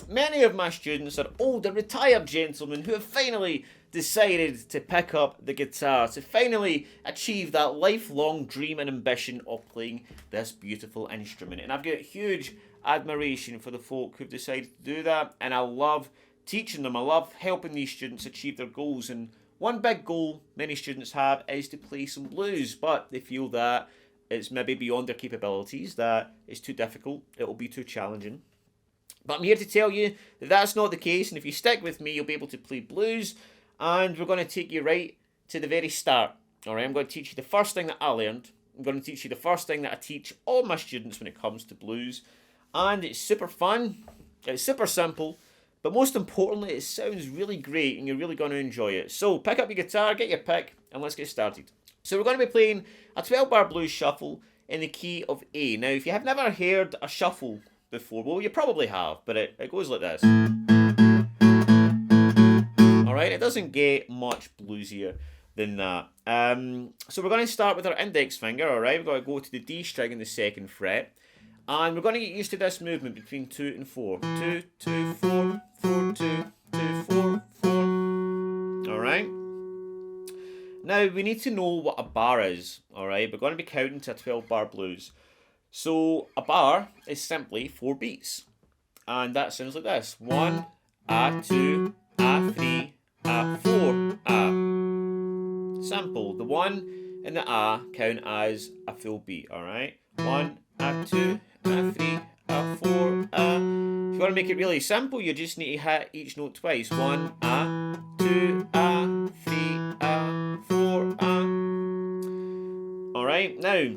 many of my students are older, retired gentlemen who have finally decided to pick up the guitar, to finally achieve that lifelong dream and ambition of playing this beautiful instrument. And I've got huge admiration for the folk who've decided to do that, and I love teaching them. I love helping these students achieve their goals. And one big goal many students have is to play some blues, but they feel that it's maybe beyond their capabilities, that it's too difficult, it'll be too challenging. But I'm here to tell you that that's not the case, and if you stick with me, you'll be able to play blues, and we're going to take you right to the very start. Alright, I'm going to teach you the first thing that I learned. I'm going to teach you the first thing that I teach all my students when it comes to blues, and it's super fun, it's super simple, but most importantly, it sounds really great, and you're really going to enjoy it. So pick up your guitar, get your pick, and let's get started. So we're going to be playing a 12-bar blues shuffle in the key of A. Now, if you have never heard a shuffle before, well, you probably have, but it goes like this. Alright, it doesn't get much bluesier than that. So we're going to start with our index finger, alright? We're going to go to the D string in the 2nd fret. And we're going to get used to this movement between 2 and 4. 2, 2, 4, 4, 2, 2, 4, 4. Alright? Now, we need to know what a bar is, alright? We're going to be counting to a 12-bar blues. So, a bar is simply 4 beats. And that sounds like this. 1, A, 2, A, 3, A, 4, A. Simple. The 1 and the A count as a full beat, alright? 1, A, 2, A, 3, A, 4, A. If you want to make it really simple, you just need to hit each note twice. 1, A, 2, A, 3, A, 4, A. Alright, now,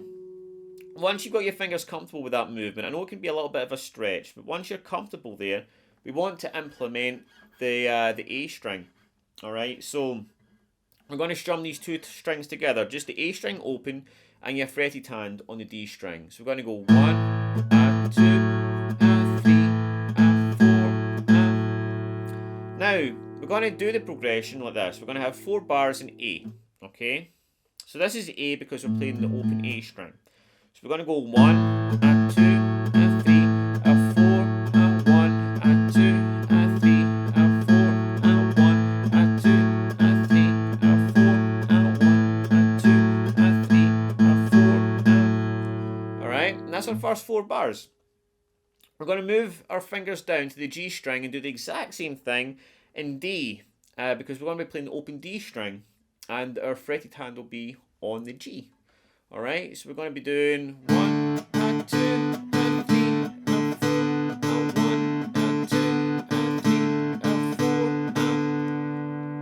once you've got your fingers comfortable with that movement, I know it can be a little bit of a stretch, but once you're comfortable there, we want to implement the A string. Alright, so we're going to strum these two strings together, just the A string open and your fretted hand on the D string. So we're going to go 1, A, 2, A, 3, A, 4, A. Now, we're going to do the progression like this. We're going to have 4 bars in A, okay? So this is A because we're playing the open A string. So we're going to go 1, A, 2, A, 3, A, 4, A, 1, A, 2, A, 3, A, 4, A, 1, A, 2, A, 3, A, 4, A, 1, A, 2, A, 3, A, 4, A. Alright, and that's our first 4 bars. We're going to move our fingers down to the G string and do the exact same thing in D, because we're going to be playing the open D string, and our fretted hand will be on the G. Alright, so we're going to be doing 1, A, 2, A, 3, A, 4, A, 1, A, 2, A, 3, A, 4,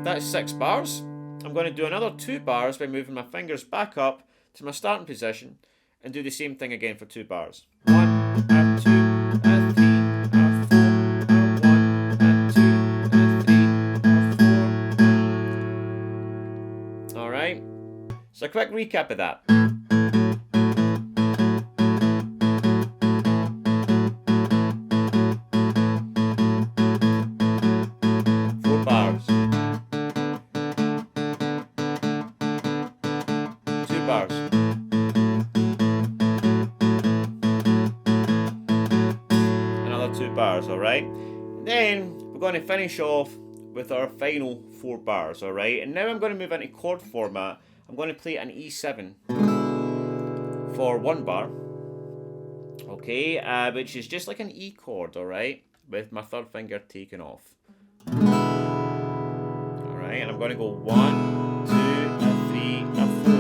A. That's 6 bars. I'm going to do another 2 bars by moving my fingers back up to my starting position and do the same thing again for 2 bars. 1, A, 2, A, 3, A, 4, A, 1, A, 2, A, 3, A, 4, A. Alright, so a quick recap of that. 4 bars. 2 bars. Another 2 bars, alright? Then we're going to finish off with our final 4 bars, alright? And now I'm going to move into chord format. I'm going to play an E7 for 1 bar, okay? Which is just like an E chord, alright? With my 3rd finger taken off. Alright, and I'm going to go 1, 2, A, 3, A, 4,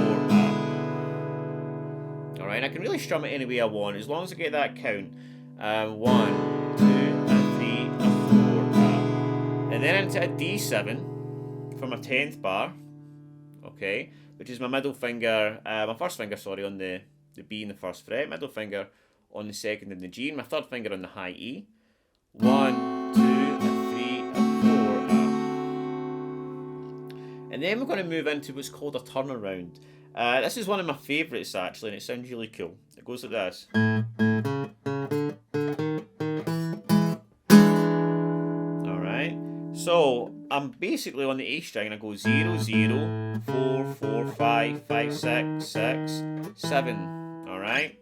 A. Alright, I can really strum it any way I want, as long as I get that count. 1, 2, A, 3, A, 4, A. And then into a D7 for my 10th bar, okay? Which is my middle finger, my 1st finger, sorry, on the B in the 1st fret, middle finger on the 2nd and the G, and my 3rd finger on the high E. 1, 2, A, 3, A, 4, A. And then we're going to move into what's called a turnaround. This is one of my favourites actually, and it sounds really cool. It goes like this. Alright, so I'm basically on the A string and I go 0, 0, 4, 4, 5, 5, 6, 6, 7. Alright,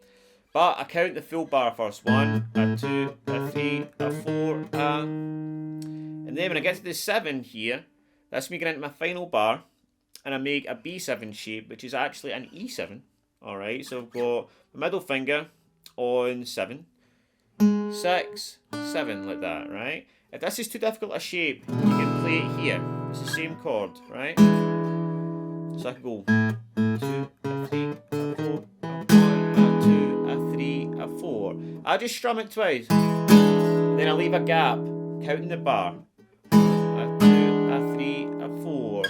But I count the full bar first. 1, a 2, a 3, a 4, and then when I get to the 7 here, that's me getting into my final bar, and I make a B7 shape, which is actually an E7. Alright, so I've got my middle finger on 7, 6, 7, like that, right? If this is too difficult a shape, you can play it here. It's the same chord, right? So I can go 2, a 3, a 4, a 1, a 2, a 3, a 4. I just strum it twice. Then I leave a gap, counting the bar. A 2, a 3, a 4.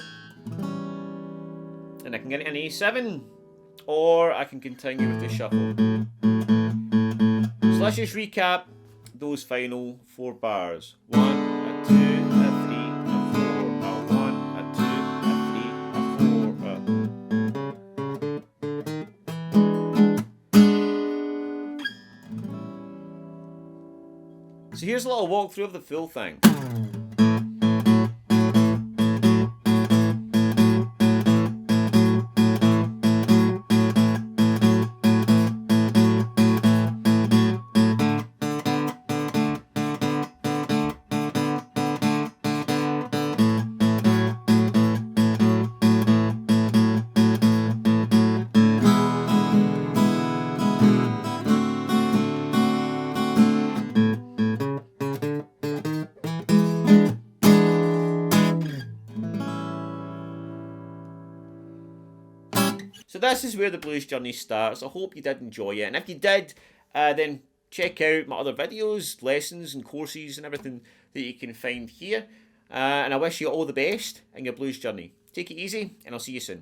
And I can get it an A7. Or I can continue with the shuffle. So let's just recap those final 4 bars. 1, a 2, a 3, a 4, a 1, a 2, a 3, a 4, a... So here's a little walkthrough of the full thing. So this is where the blues journey starts. I hope you did enjoy it. And if you did, then check out my other videos, lessons and courses and everything that you can find here. And I wish you all the best in your blues journey. Take it easy and I'll see you soon.